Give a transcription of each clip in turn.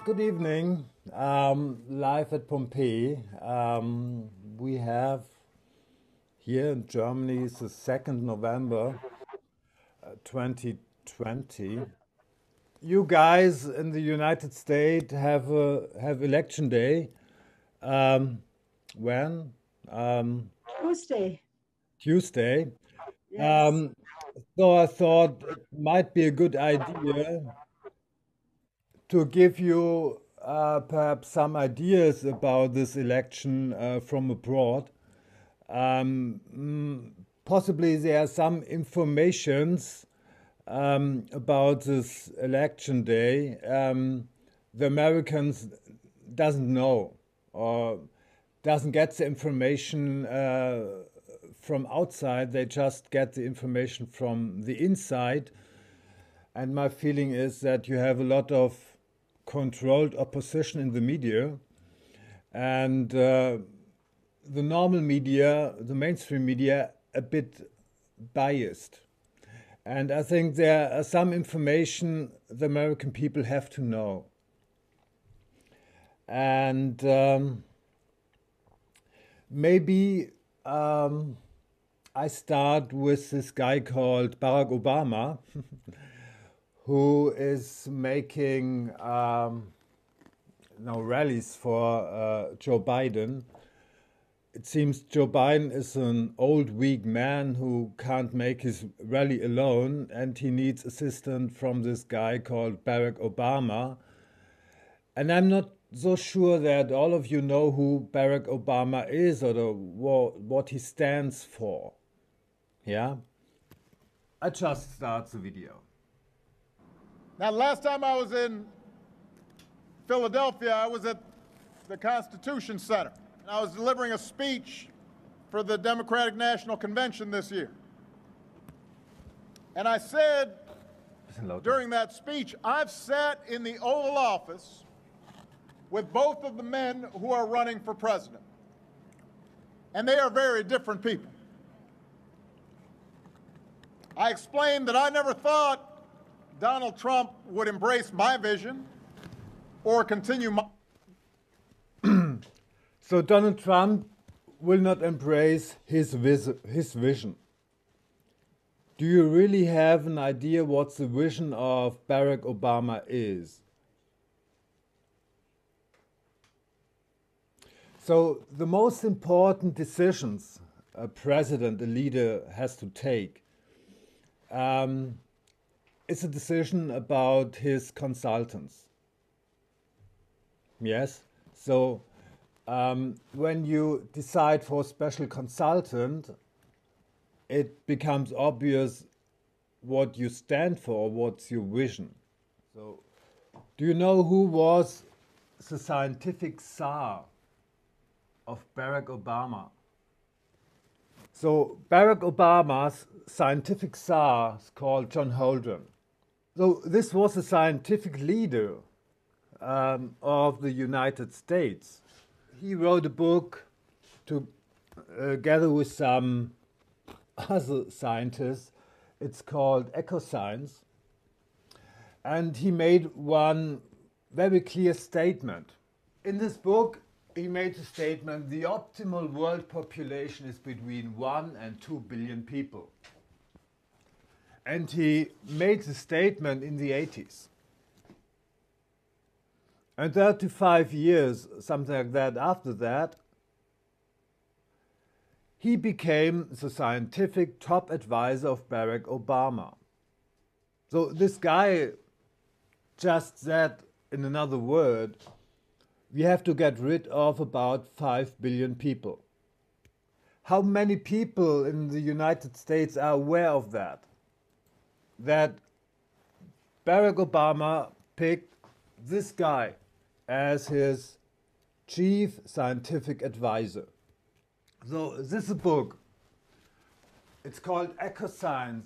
Good evening. Live at Pompeii. We have here in Germany is the 2nd November 2020. You guys in the United States have election day. Um, when? Um, Tuesday. Tuesday. Yes. Um, so I thought it might be a good idea to give you perhaps some ideas about this election from abroad. Possibly there are some informations about this election day the Americans doesn't know or doesn't get the information from outside. They just get the information from the inside. And my feeling is that you have a lot of controlled opposition in the media, and the normal media, the mainstream media, a bit biased. And I think there are some information the American people have to know. And maybe I start with this guy called Barack Obama, who is making rallies for Joe Biden. It seems Joe Biden is an old, weak man who can't make his rally alone, and he needs assistance from this guy called Barack Obama. And I'm not so sure that all of you know who Barack Obama is or what he stands for. Yeah? I just start the video. Now, the last time I was in Philadelphia, I was at the Constitution Center. And I was delivering a speech for the Democratic National Convention this year. And I said during that speech, I've sat in the Oval Office with both of the men who are running for president. And they are very different people. I explained that I never thought Donald Trump would embrace my vision or continue my... So Donald Trump will not embrace his vision. Do you really have an idea what the vision of Barack Obama is? So the most important decisions a president, a leader has to take is a decision about his consultants. Yes? So when you decide for a special consultant, it becomes obvious what you stand for, what's your vision. So, do you know who was the scientific czar of Barack Obama? So, Barack Obama's scientific czar is called John Holdren. So, this was a scientific leader of the United States. He wrote a book together with some other scientists. It's called Ecoscience. And he made one very clear statement. In this book, he made a statement, the optimal world population is between 1 and 2 billion people. And he made the statement in the 80s. And 35 years, something like that, after that, he became the scientific top advisor of Barack Obama. So this guy just said, in another word, we have to get rid of about 5 billion people. How many people in the United States are aware of that? That Barack Obama picked this guy as his chief scientific advisor. So this is a book. It's called Ecoscience.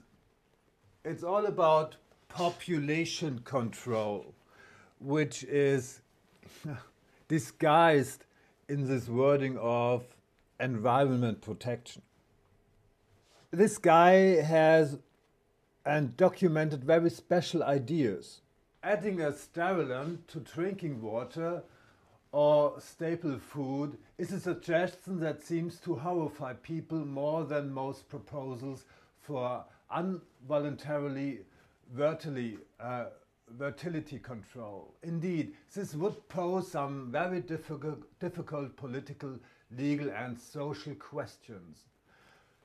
It's all about population control, which is disguised in this wording of environment protection. This guy has and documented very special ideas. adding a sterilant to drinking water or staple food is a suggestion that seems to horrify people more than most proposals for involuntarily fertility control. Indeed, this would pose some very difficult political, legal and social questions,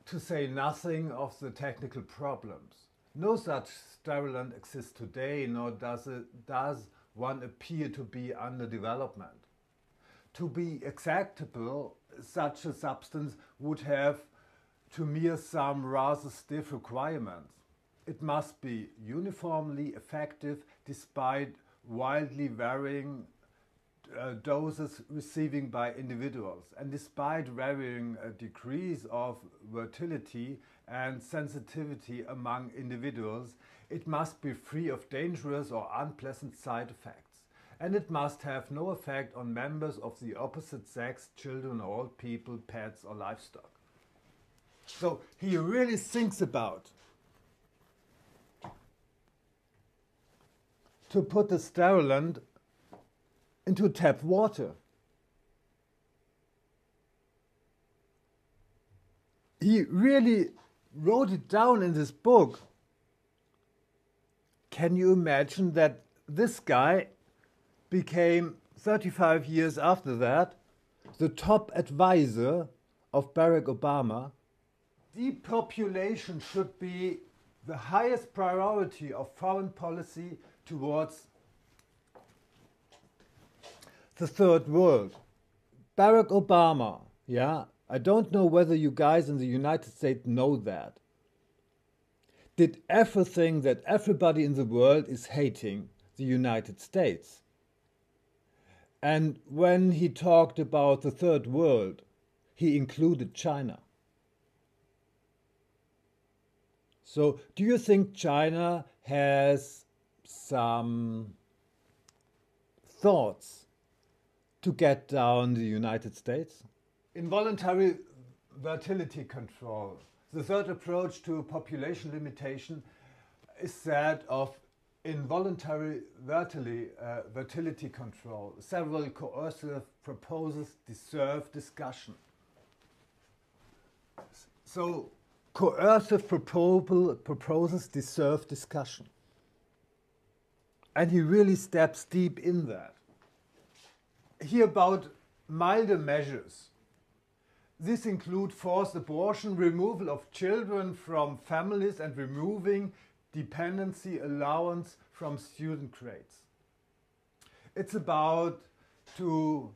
to say nothing of the technical problems. No such sterilant exists today, nor does one appear to be under development. To be acceptable, such a substance would have to meet some rather stiff requirements. It must be uniformly effective despite wildly varying doses received by individuals, and despite varying degrees of fertility and sensitivity among individuals, it must be free of dangerous or unpleasant side effects. And it must have no effect on members of the opposite sex, children or old people, pets or livestock. So he really thinks about to put the sterilant into tap water. He really wrote it down in this book. Can you imagine that this guy became, 35 years after that, the top advisor of Barack Obama? Depopulation should be the highest priority of foreign policy towards the third world. Barack Obama, yeah, I don't know whether you guys in the United States know that, did everything that everybody in the world is hating the United States. And when he talked about the third world, he included China. So do you think China has some thoughts to get down the United States? Involuntary fertility control. The third approach to population limitation is that of involuntary fertility control. Several coercive proposals deserve discussion. So coercive proposals deserve discussion. And he really steps deep in that. Here about milder measures. This include forced abortion, removal of children from families and removing dependency allowance from student grades. It's about to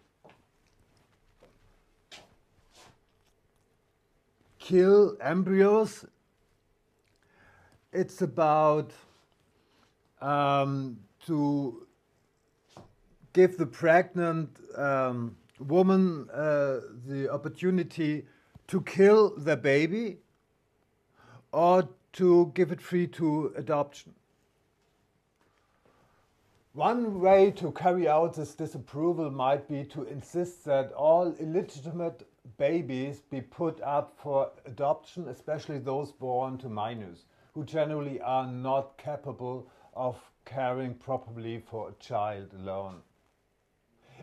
kill embryos. It's about to give the pregnant woman the opportunity to kill the baby or to give it free to adoption. One way to carry out this disapproval might be to insist that all illegitimate babies be put up for adoption, especially those born to minors, who generally are not capable of caring properly for a child alone.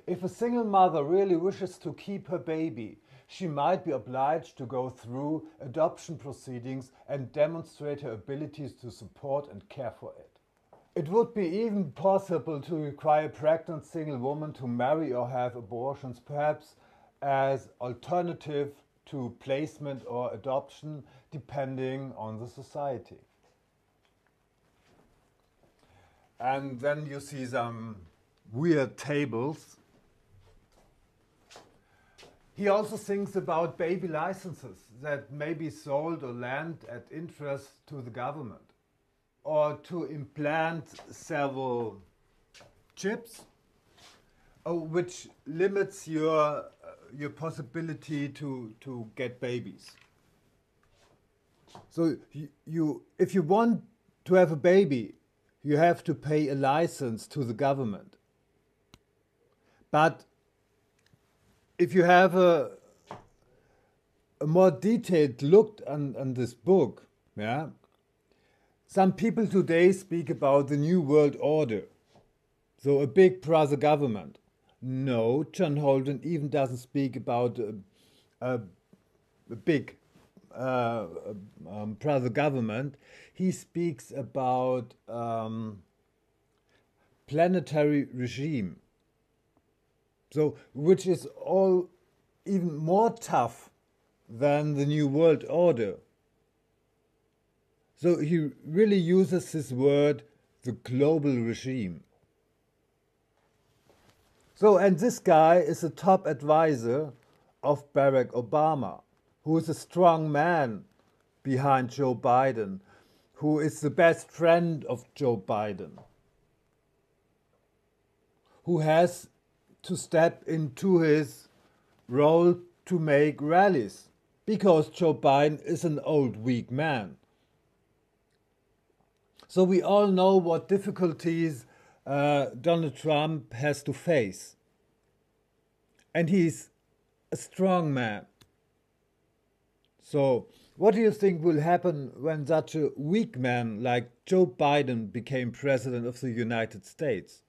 If a single mother really wishes to keep her baby, she might be obliged to go through adoption proceedings and demonstrate her abilities to support and care for it. It would be even possible to require a pregnant single woman to marry or have abortions, perhaps as alternative to placement or adoption, depending on the society. And then you see some weird tables. He also thinks about baby licenses that may be sold or lent at interest to the government, or to implant several chips, which limits your possibility to get babies. So if you want to have a baby, you have to pay a license to the government. But if you have a more detailed look on this book, yeah, some people today speak about the New World Order. So a big brother government. No, John Holden even doesn't speak about a big brother government. He speaks about planetary regime. So, which is all even more tough than the New World Order. So he really uses this word, the global regime. So, and this guy is a top advisor of Barack Obama, who is a strong man behind Joe Biden, who is the best friend of Joe Biden, who has to step into his role to make rallies, because Joe Biden is an old, weak man. So we all know what difficulties Donald Trump has to face. And he's a strong man. So what do you think will happen when such a weak man like Joe Biden became president of the United States?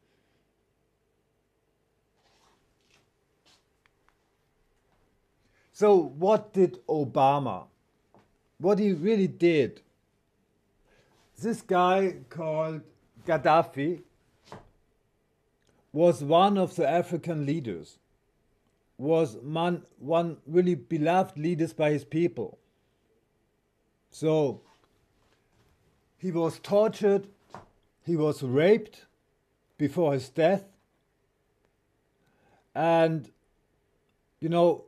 So what did Obama? What he really did? This guy called Gaddafi was one of the African leaders, was one really beloved leader by his people. So he was tortured, he was raped before his death, and you know,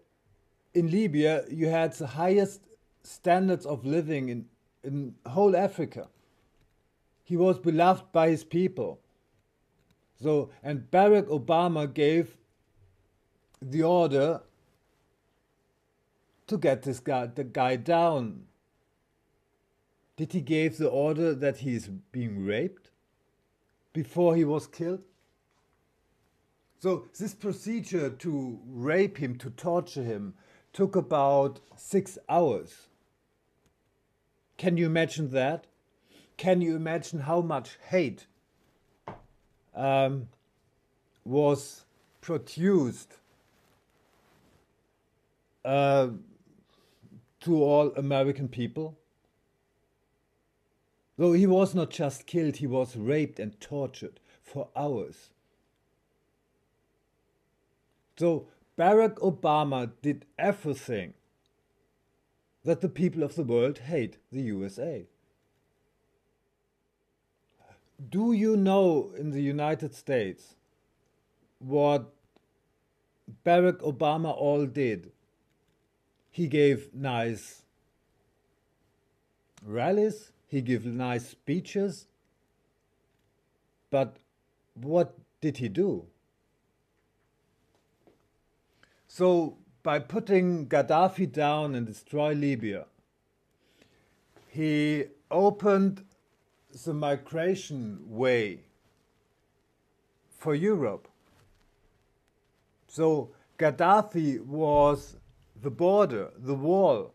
in Libya you had the highest standards of living in whole Africa. He was beloved by his people. So, and Barack Obama gave the order to get the guy down. Did he give the order that he's being raped before he was killed? So this procedure to rape him, to torture him, took about 6 hours. Can you imagine that? Can you imagine how much hate was produced to all American people? Though he was not just killed, he was raped and tortured for hours. So Barack Obama did everything that the people of the world hate the USA. Do you know in the United States what Barack Obama all did? He gave nice rallies, he gave nice speeches, but what did he do? So by putting Gaddafi down and destroy Libya, he opened the migration way for Europe. So Gaddafi was the border, the wall,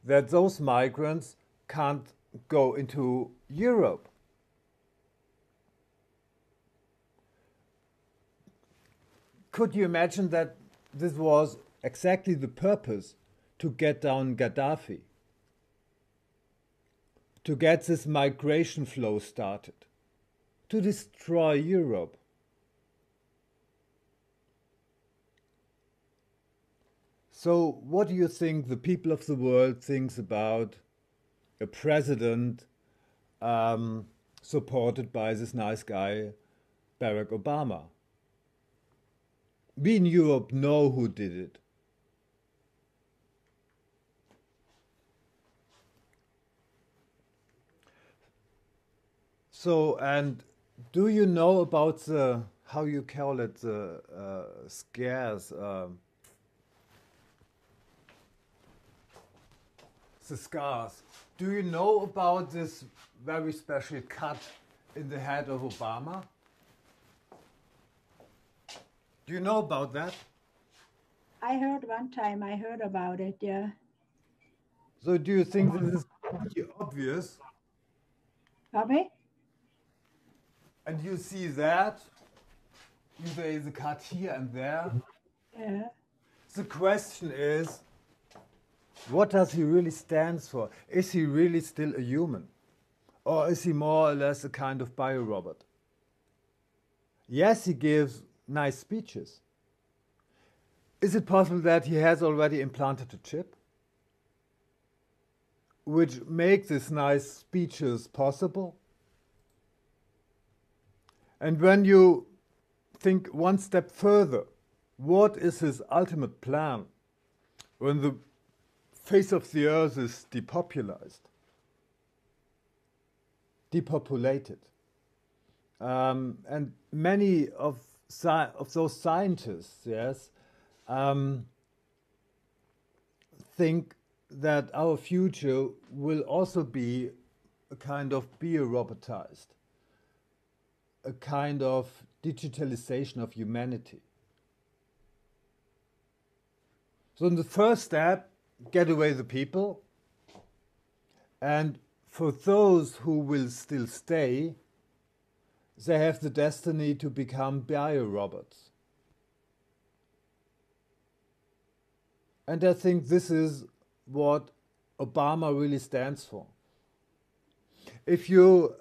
that those migrants can't go into Europe. Could you imagine that this was exactly the purpose to get down Gaddafi? To get this migration flow started, to destroy Europe. So what do you think the people of the world thinks about a president supported by this nice guy, Barack Obama? We in Europe know who did it. So, and do you know about the, how you call it, the scares, the scars? Do you know about this very special cut in the head of Obama? Do you know about that? I heard one time, I heard about it, yeah. So do you think this is pretty obvious? Pardon me? And you see that, there is a cut here and there. Yeah. The question is, what does he really stand for? Is he really still a human? Or is he more or less a kind of biorobot? Yes, he gives nice speeches. Is it possible that he has already implanted a chip which makes these nice speeches possible? And when you think one step further, what is his ultimate plan when the face of the earth is depopulated? And many of those scientists, yes, think that our future will also be a kind of biorobotized, a kind of digitalization of humanity. So in the first step, get away the people, and for those who will still stay, they have the destiny to become biorobots. And I think this is what Obama really stands for. If you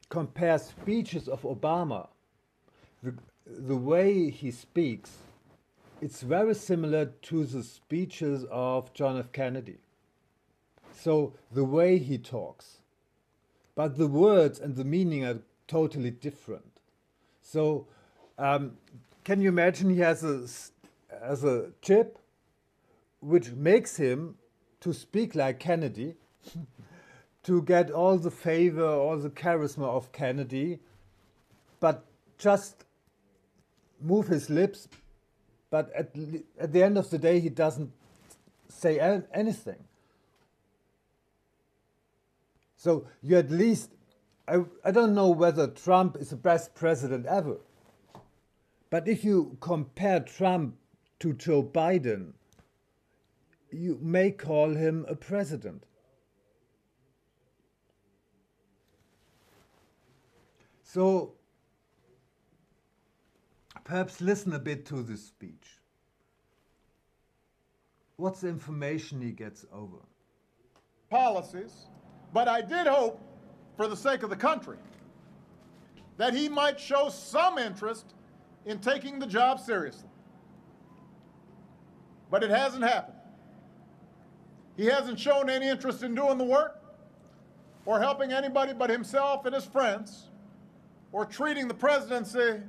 compare speeches of Obama, the way he speaks, it's very similar to the speeches of John F. Kennedy. So the way he talks, but the words and the meaning are totally different. So can you imagine he has a chip which makes him to speak like Kennedy, to get all the favor, all the charisma of Kennedy, but just move his lips, but at the end of the day he doesn't say anything. So you at least, I don't know whether Trump is the best president ever, but if you compare Trump to Joe Biden, you may call him a president. So perhaps listen a bit to this speech. What's the information he gets over? Policies, but I did hope, for the sake of the country, that he might show some interest in taking the job seriously. But it hasn't happened. He hasn't shown any interest in doing the work or helping anybody but himself and his friends, or treating the presidency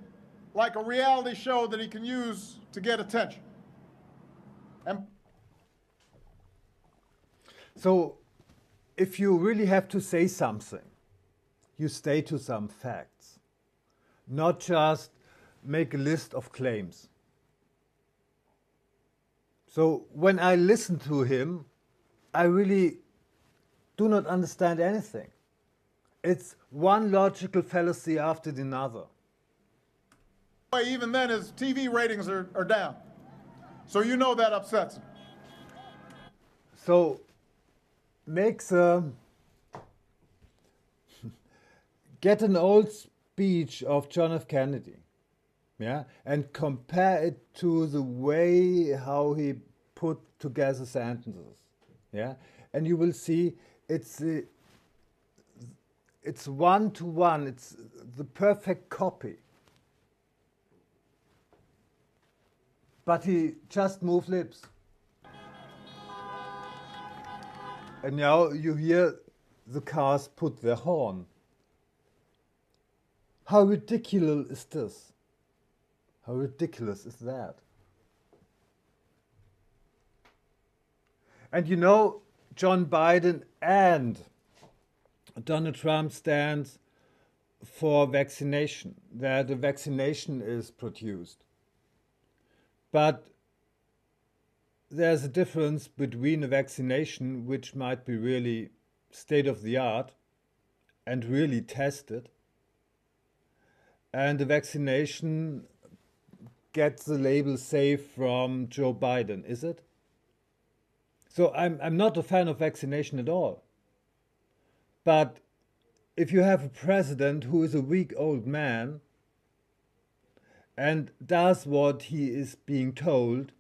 like a reality show that he can use to get attention. So if you really have to say something, you stay to some facts, not just make a list of claims. So when I listen to him, I really do not understand anything. It's one logical fallacy after another. Even then, his TV ratings are down. So you know that upsets him. So get an old speech of John F. Kennedy, yeah, and compare it to the way how he put together sentences, yeah, and you will see it's one-to-one. It's the perfect copy. But he just moved lips. And now you hear the cars put their horn. How ridiculous is this? How ridiculous is that? And you know, John Biden and Donald Trump stands for vaccination, that a vaccination is produced. But there's a difference between a vaccination, which might be really state of the art and really tested, and a vaccination gets the label safe from Joe Biden, is it? So I'm not a fan of vaccination at all. But if you have a president who is a weak old man, and does what he is being told,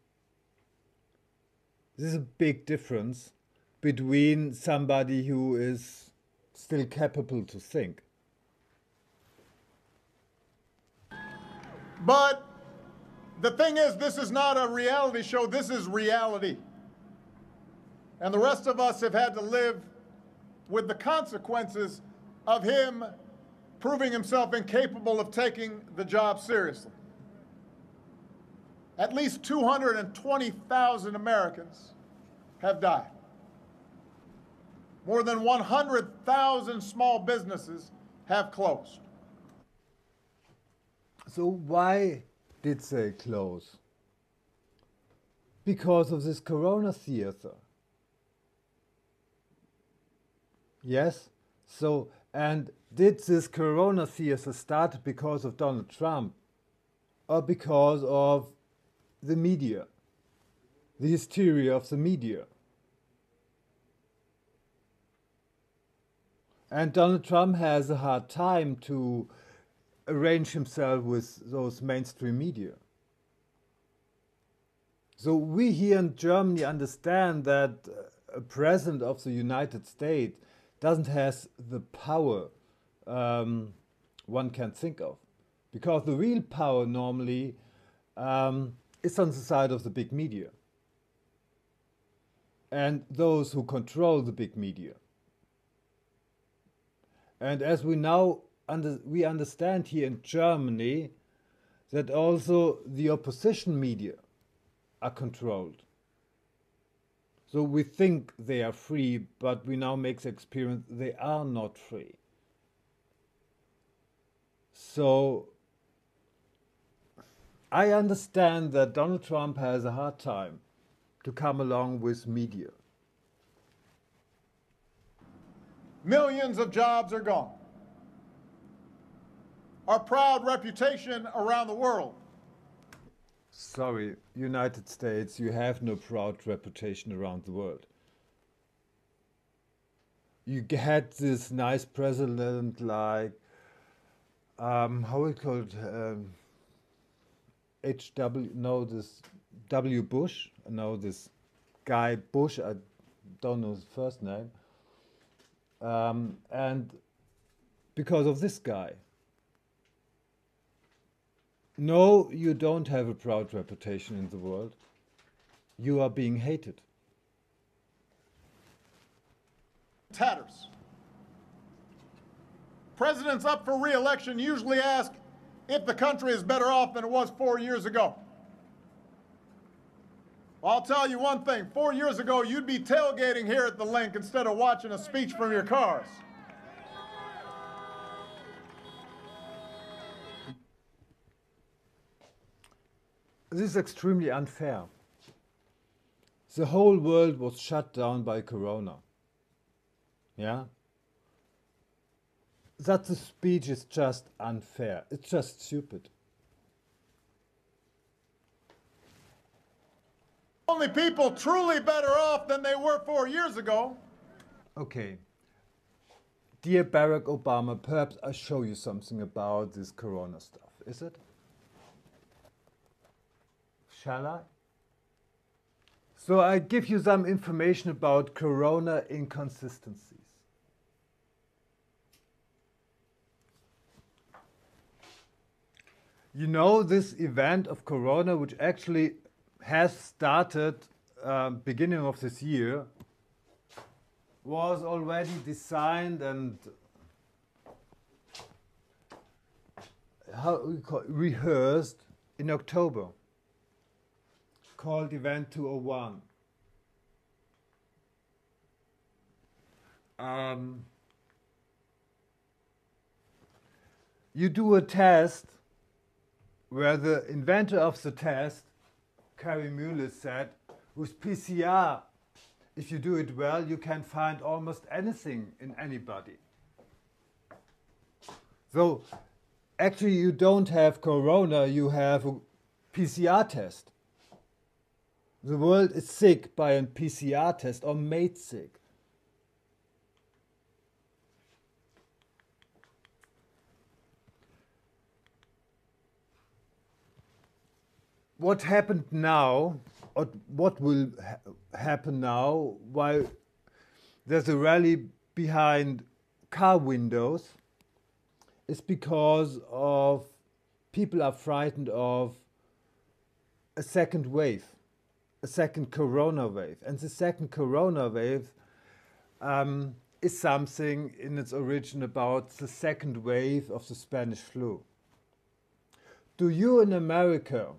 this is a big difference between somebody who is still capable to think. But the thing is, this is not a reality show, this is reality. And the rest of us have had to live with the consequences of him proving himself incapable of taking the job seriously. At least 220,000 Americans have died. More than 100,000 small businesses have closed. So why did they close? Because of this Corona theater. Yes? So, and did this Corona theater start because of Donald Trump or because of the media, the hysteria of the media? And Donald Trump has a hard time to arrange himself with those mainstream media. So we here in Germany understand that a president of the United States doesn't have the power one can think of, because the real power normally is on the side of the big media and those who control the big media. And as we now we understand here in Germany that also the opposition media are controlled. So we think they are free, but we now make the experience they are not free. So I understand that Donald Trump has a hard time to come along with media. Millions of jobs are gone. Our proud reputation around the world. Sorry, United States, you have no proud reputation around the world. You had this nice president like, how we call it, this W. Bush, no, this guy Bush, I don't know his first name, and because of this guy. No, you don't have a proud reputation in the world. You are being hated. Tatters. Presidents up for re-election usually ask if the country is better off than it was 4 years ago. Well, I'll tell you one thing. 4 years ago, you'd be tailgating here at the Link instead of watching a speech from your cars. This is extremely unfair. The whole world was shut down by Corona. Yeah? That the speech is just unfair. It's just stupid. Only people truly better off than they were 4 years ago. Okay. Dear Barack Obama, perhaps I show you something about this Corona stuff. Is it? Shall I? So I give you some information about Corona inconsistencies. You know, this event of Corona, which actually has started beginning of this year, was already designed and rehearsed in October, called Event 201. You do a test where the inventor of the test, Kary Mullis, said, with PCR, if you do it well, you can find almost anything in anybody. So actually you don't have Corona, you have a PCR test. The world is sick by a PCR test, or made sick. what happened now, or what will happen now, while there's a rally behind car windows, is because of people are frightened of a second wave, a second corona wave. And the second corona wave is something in its origin about the second wave of the Spanish flu. Do you in America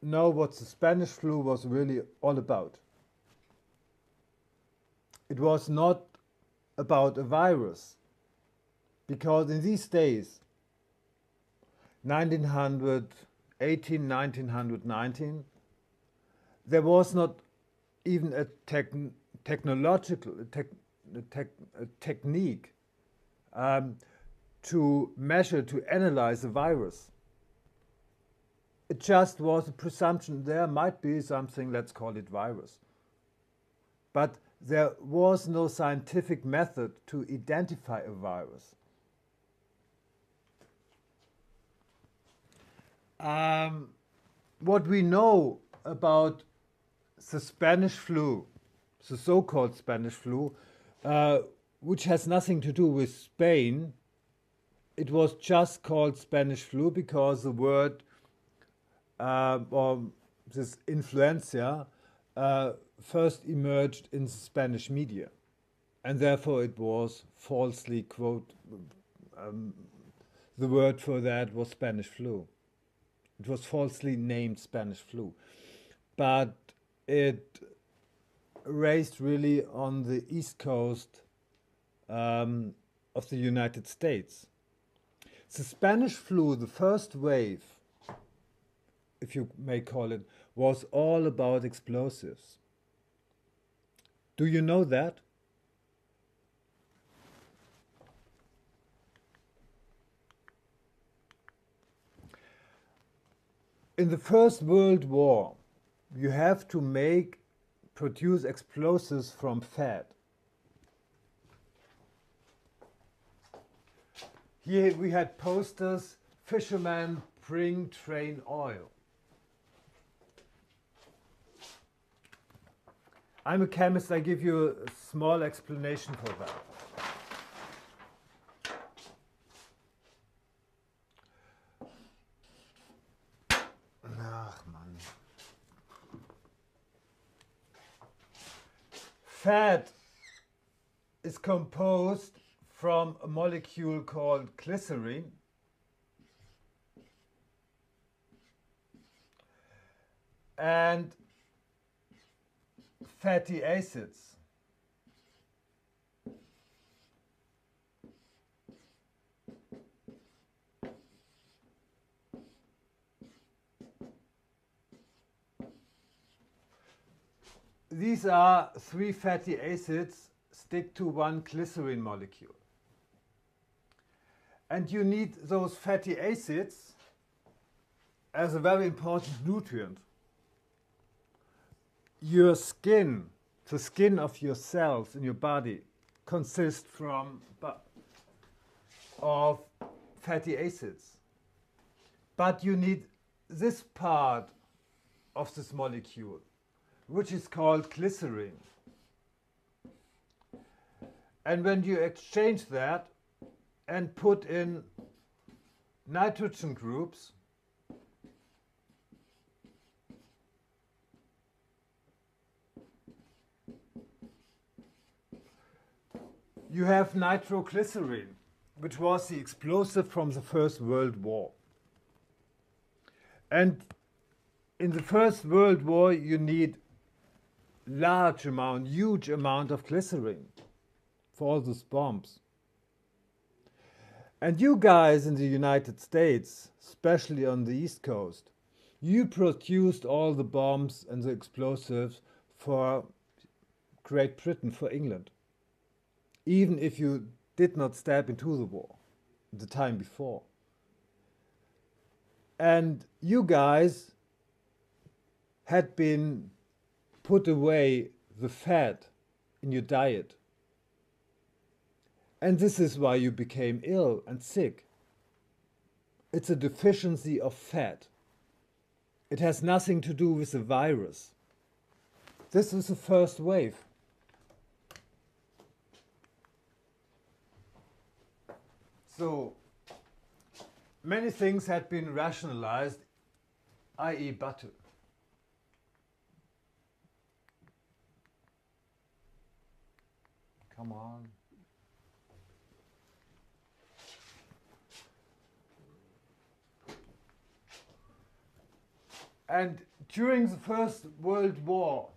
know what the Spanish flu was really all about? It was not about a virus, because in these days, 1918, 1919, there was not even a technological technique to measure, to analyze a virus. It just was a presumption there might be something, let's call it virus. But there was no scientific method to identify a virus. What we know about the Spanish flu, the so-called Spanish flu, which has nothing to do with Spain, it was just called Spanish flu because the word or this influenza first emerged in the Spanish media, and therefore it was falsely the word for that was Spanish flu. It was falsely named Spanish flu, but it raised really on the east coast of the United States. The Spanish flu, the first wave, if you may call it, was all about explosives. Do you know that? In the First World War, you have to produce explosives from fat. Here we had posters, fishermen bring train oil. I'm a chemist, I give you a small explanation for that. Ach, Mann. Fat is composed from a molecule called glycerin, and fatty acids. These are three fatty acids stick to one glycerin molecule. And you need those fatty acids as a very important nutrient. Your skin, the skin of your cells in your body, consists of fatty acids. But you need this part of this molecule, which is called glycerin. And when you exchange that and put in nitrogen groups, you have nitroglycerin, which was the explosive from the First World War. And in the First World War, you need huge amount of glycerin for all those bombs. And you guys in the United States, especially on the East Coast, you produced all the bombs and the explosives for Great Britain, for England. Even if you did not step into the war the time before. And you guys had been put away the fat in your diet. And this is why you became ill and sick. It's a deficiency of fat. It has nothing to do with the virus. This is the first wave. So many things had been rationalized, i.e. butter. Come on. And during the First World War,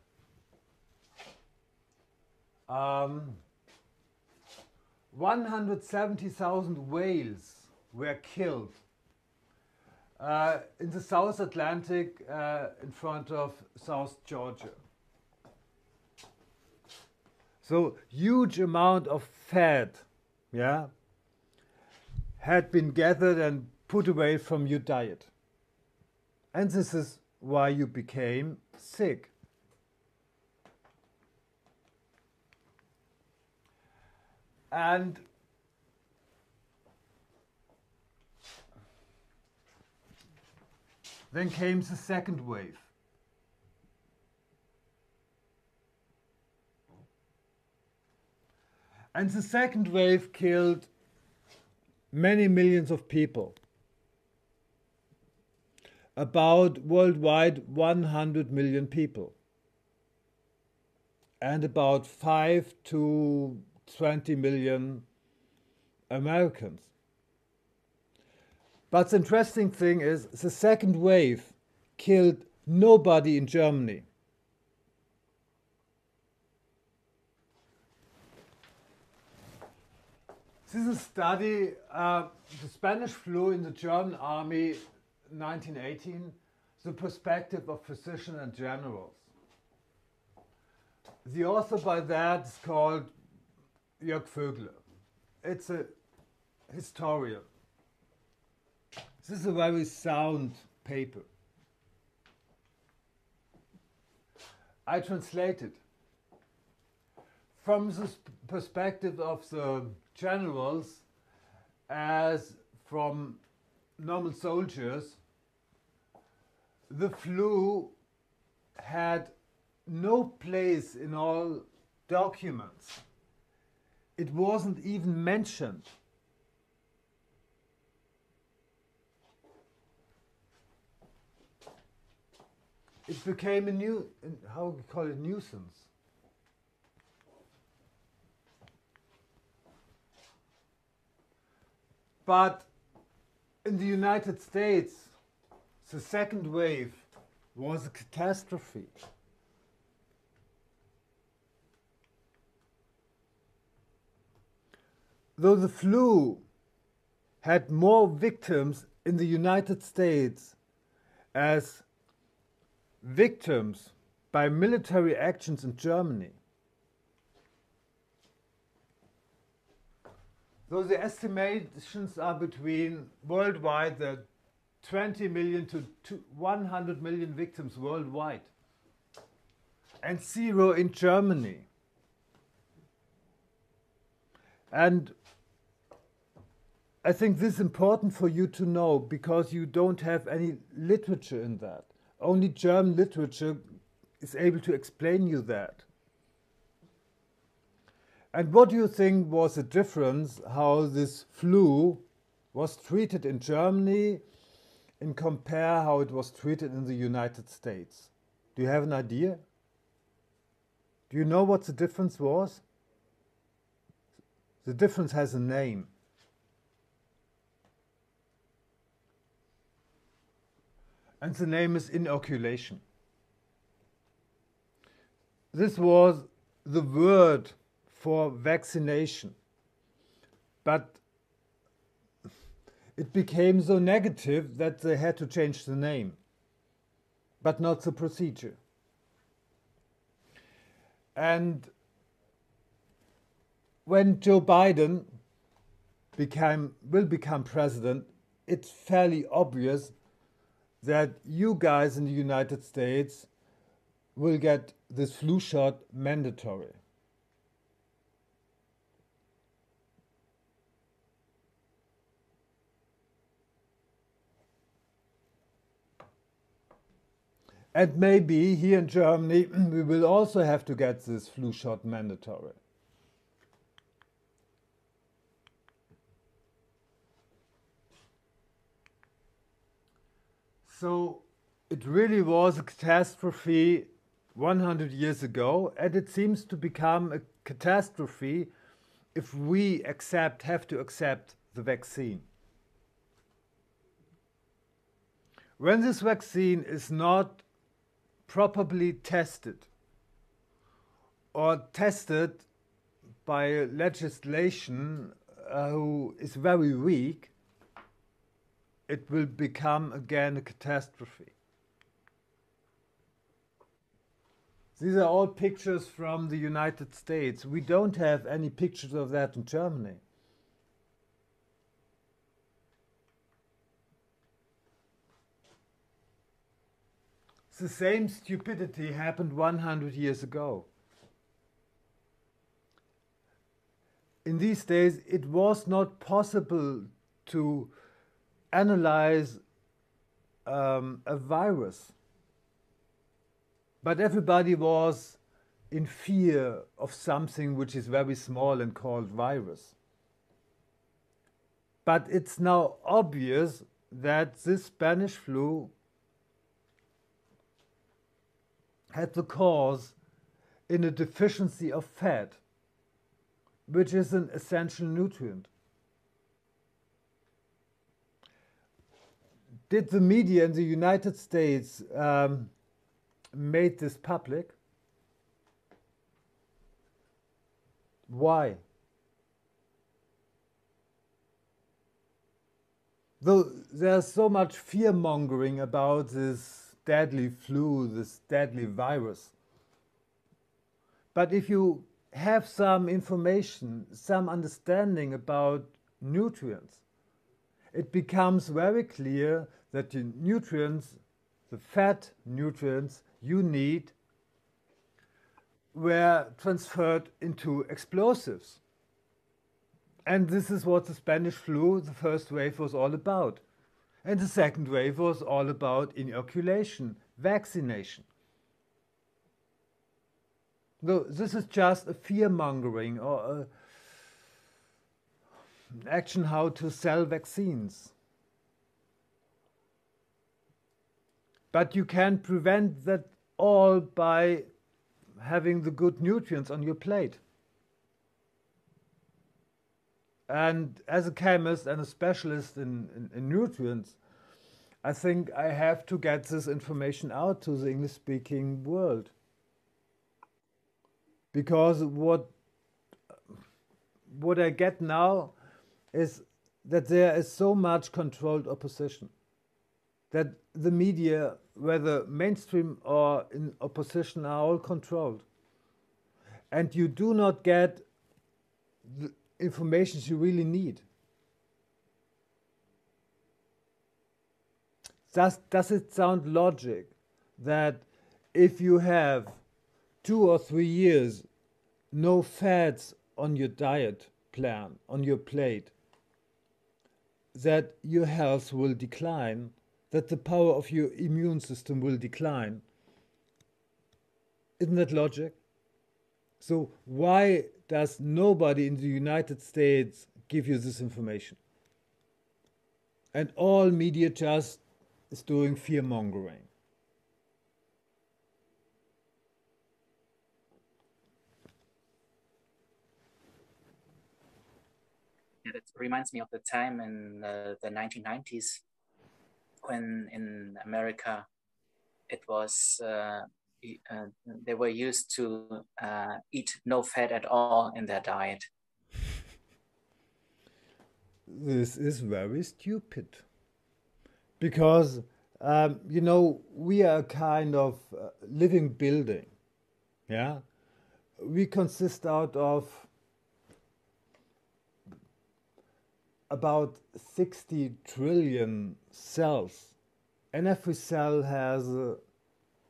170,000 whales were killed in the South Atlantic in front of South Georgia. So huge amount of fat, yeah, had been gathered and put away from your diet. And this is why you became sick. And then came the second wave. And the second wave killed many millions of people. About worldwide 100 million people. And about 5 to 20 million Americans. But the interesting thing is the second wave killed nobody in Germany. This is a study, the Spanish flu in the German army 1918, the perspective of physicians and generals. The author by that is called Jörg Vögler. It's a historian. This is a very sound paper. I translated from the perspective of the generals as from normal soldiers. The flu had no place in all documents. It wasn't even mentioned. It became a how we call it, nuisance. But in the United States, the second wave was a catastrophe. Though the flu had more victims in the United States as victims by military actions in Germany. Though the estimations are between worldwide that 20 million to 100 million victims worldwide, and 0 in Germany. And I think this is important for you to know because you don't have any literature in that. Only German literature is able to explain you that. And what do you think was the difference how this flu was treated in Germany and compare how it was treated in the United States? Do you have an idea? Do you know what the difference was? The difference has a name. And the name is inoculation. This was the word for vaccination. But it became so negative that they had to change the name, but not the procedure. And when Joe Biden will become president, it's fairly obvious that you guys in the United States will get this flu shot mandatory. And maybe here in Germany we will also have to get this flu shot mandatory. So it really was a catastrophe 100 years ago, and it seems to become a catastrophe if we have to accept the vaccine. When this vaccine is not properly tested or tested by legislation who is very weak, it will become again a catastrophe. These are all pictures from the United States. We don't have any pictures of that in Germany. The same stupidity happened 100 years ago. In these days, it was not possible to analyze a virus. But everybody was in fear of something which is very small and called virus. But it's now obvious that this Spanish flu had the cause in a deficiency of fat, which is an essential nutrient. Did the media in the United States made this public? Why? Though there's so much fear-mongering about this deadly flu, this deadly virus. But if you have some information, some understanding about nutrients, it becomes very clear that the nutrients, the fat nutrients you need, were transferred into explosives. And this is what the Spanish flu, the first wave, was all about. And the second wave was all about inoculation, vaccination. So this is just a fear-mongering or an action how to sell vaccines. But you can prevent that all by having the good nutrients on your plate. And as a chemist and a specialist in nutrients, I think I have to get this information out to the English-speaking world. Because what I get now is that there is so much controlled opposition, that the media, whether mainstream or in opposition, are all controlled. And you do not get the information you really need. Does it sound logic that if you have 2 or 3 years no fats on your diet plan, on your plate, that your health will decline, that the power of your immune system will decline? Isn't that logic? So why does nobody in the United States give you this information? And all media just is doing fear-mongering. It reminds me of the time in the 1990s when in America it was they were used to eat no fat at all in their diet. This is very stupid. Because, you know, we are a kind of living building. Yeah? We consist out of about 60 trillion cells. And every cell has a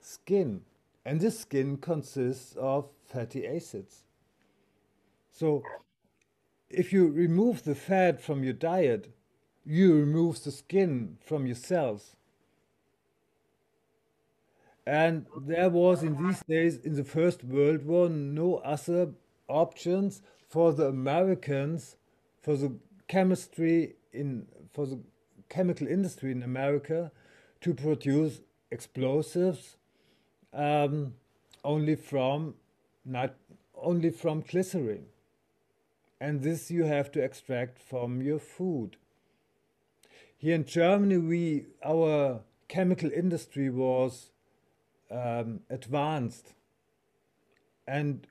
skin. And this skin consists of fatty acids. So if you remove the fat from your diet, you remove the skin from your cells. And there was in these days, in the First World War, no other options for the Americans, for the for the chemical industry in America to produce explosives um, only from only from glycerin. And this you have to extract from your food. Here in Germany, our chemical industry was advanced, and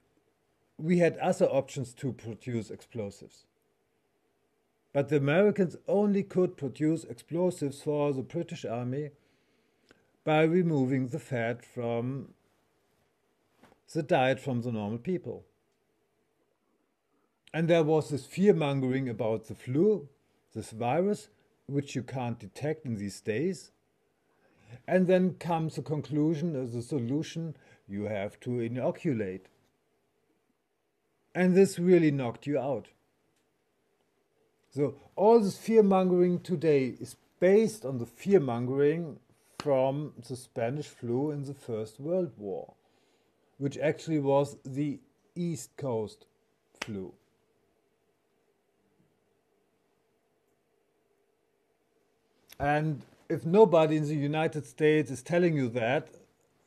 we had other options to produce explosives. But the Americans only could produce explosives for the British Army by removing the fat from the diet from the normal people. And there was this fear-mongering about the flu, this virus, which you can't detect in these days. And then comes the conclusion, the solution, you have to inoculate. And this really knocked you out. So all this fear-mongering today is based on the fear-mongering from the Spanish flu in the First World War, which actually was the East Coast flu. And if nobody in the United States is telling you that,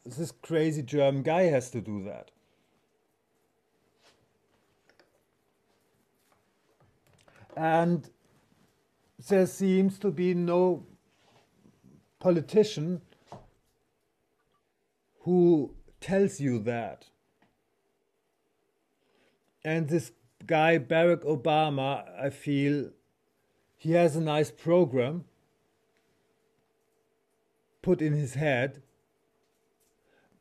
this crazy German guy has to do that. And there seems to be no politician who tells you that. And this guy, Barack Obama, I feel he has a nice program put in his head,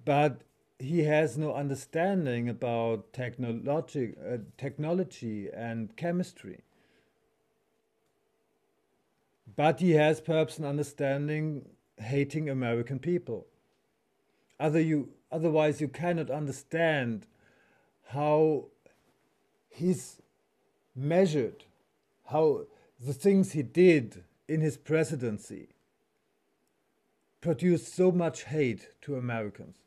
but he has no understanding about technology and chemistry. But he has perhaps an understanding hating American people. Otherwise, you cannot understand how he's measured, how the things he did in his presidency produced so much hate to Americans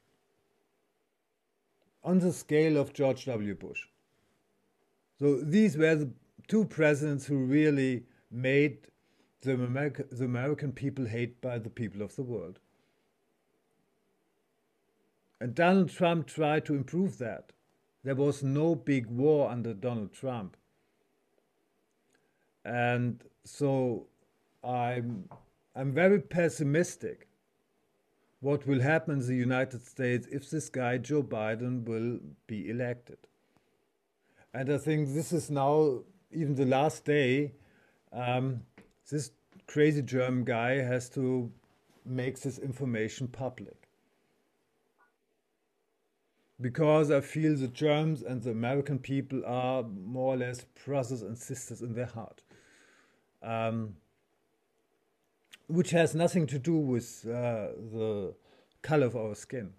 on the scale of George W. Bush. So these were the two presidents who really made the American people hate by the people of the world. And Donald Trump tried to improve that. There was no big war under Donald Trump. And so I'm very pessimistic what will happen in the United States if this guy, Joe Biden, will be elected. And I think this is now even the last day. This crazy German guy has to make this information public. Because I feel the Germans and the American people are more or less brothers and sisters in their heart. Which has nothing to do with the color of our skin.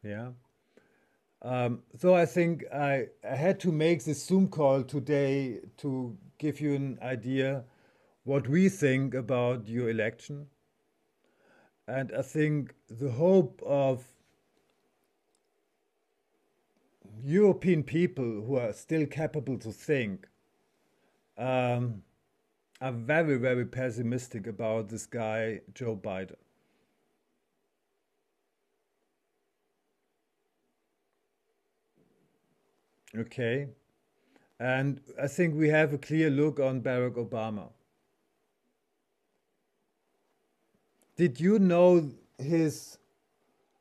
Yeah. So I think I had to make this Zoom call today to give you an idea what we think about your election. And I think the hope of European people who are still capable to think are very, very pessimistic about this guy, Joe Biden. Okay. And I think we have a clear look on Barack Obama. Did you know his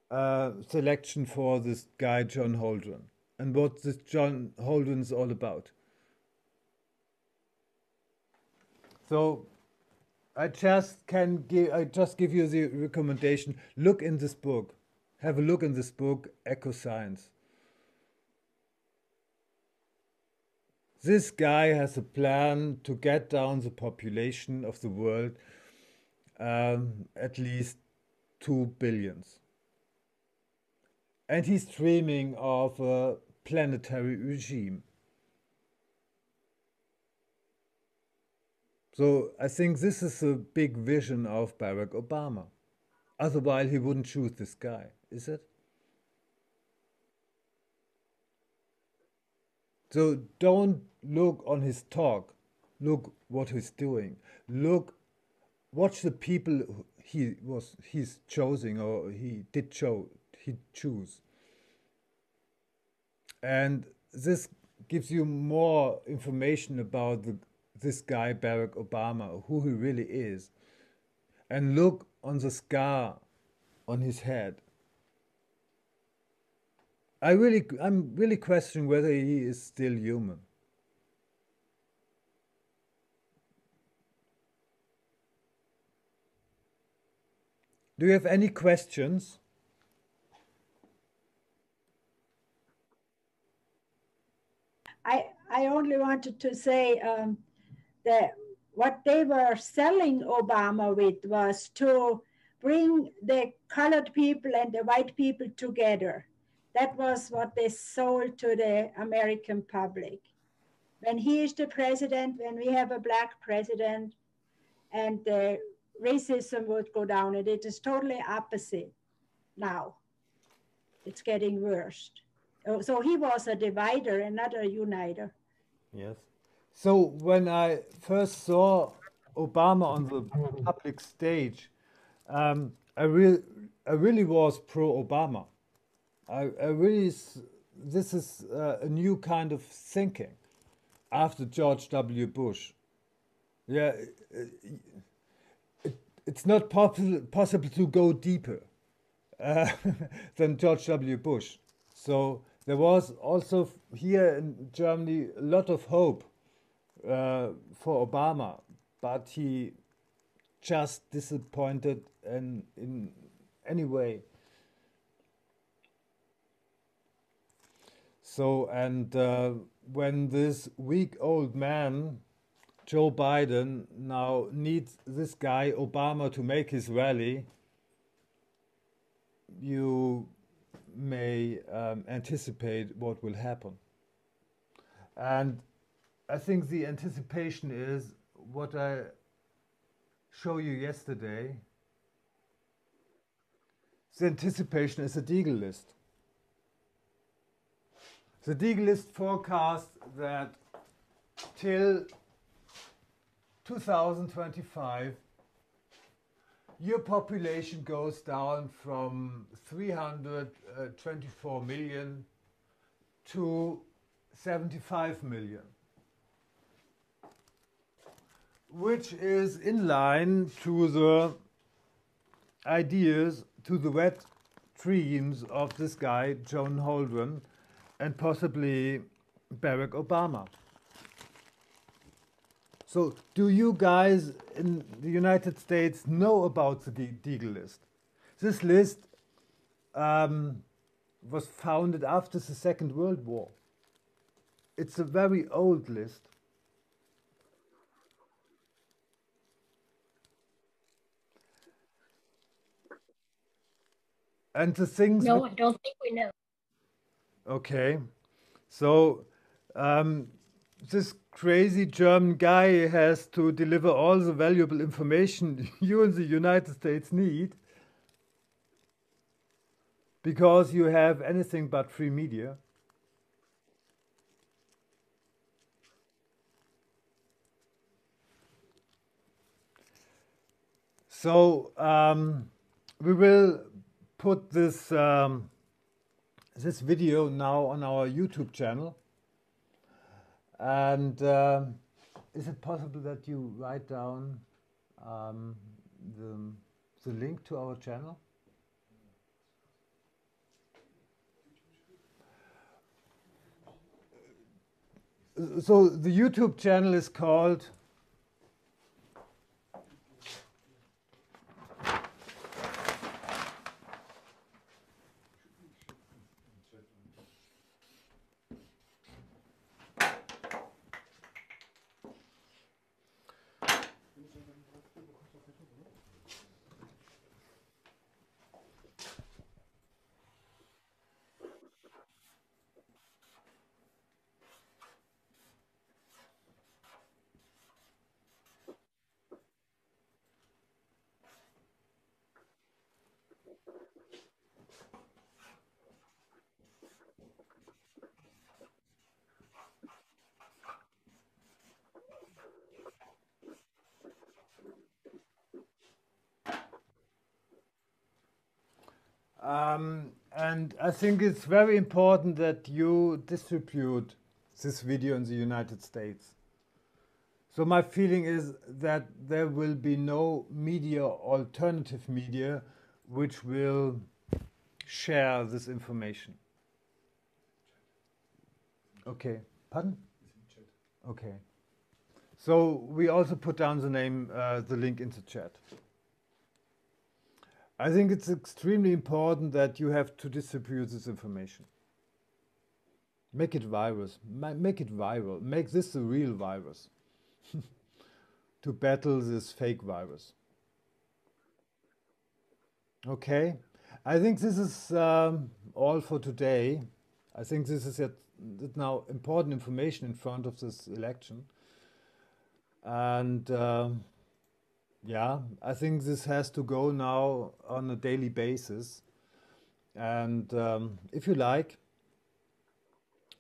selection for this guy, John Holdren, and what this John Holdren is all about? So I just give you the recommendation. Look in this book. Have a look in this book, Ecoscience. This guy has a plan to get down the population of the world at least 2 billion. And he's dreaming of a planetary regime. So I think this is a big vision of Barack Obama. Otherwise, he wouldn't choose this guy, is it? So don't look on his talk. Look what he's doing. Watch the people he's choosing, or he choose. And this gives you more information about this guy, Barack Obama, who he really is. And look on the scar on his head. I'm really questioning whether he is still human. Do you have any questions? I only wanted to say that what they were selling Obama with was to bring the colored people and the white people together. That was what they sold to the American public. When he is the president, when we have a black president, and the racism would go down, and it is totally opposite now. It's getting worse. So he was a divider and not a uniter. Yes. So when I first saw Obama on the public stage, I really was pro-Obama. This is a new kind of thinking after George W. Bush. Yeah, it's not possible to go deeper than George W. Bush. So there was also here in Germany a lot of hope for Obama, but he just disappointed in any way. So, and when this weak old man, Joe Biden, now needs this guy, Obama, to make his rally, you may anticipate what will happen. And I think the anticipation is what I showed you yesterday. The anticipation is a Deagle list. The Deagle list forecasts that till 2025, your population goes down from 324 million to 75 million, which is in line to the ideas, to the wet dreams of this guy, John Holdren, and possibly Barack Obama. So do you guys in the United States know about the Deagle list? This list was founded after the Second World War. It's a very old list. And the things... No, I don't think we know. Okay. So this crazy German guy has to deliver all the valuable information you in the United States need because you have anything but free media. So we will put this this video now on our YouTube channel. And is it possible that you write down the link to our channel? So the YouTube channel is called And I think it's very important that you distribute this video in the United States. So my feeling is that there will be no media, alternative media, which will share this information. Okay, pardon? Okay. So we also put down the name, the link in the chat. I think it's extremely important that you have to distribute this information. Make it virus. Make it viral. Make this the real virus to battle this fake virus. Okay, I think this is all for today. I think this is now important information in front of this election. And yeah, I think this has to go now on a daily basis. And if you like,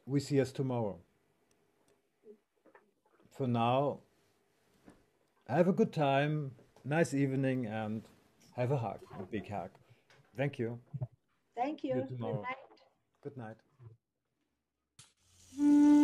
we see us tomorrow. For now, have a good time, nice evening, and have a hug, a big hug. Thank you. Thank you. See you tomorrow. Good night. Good night.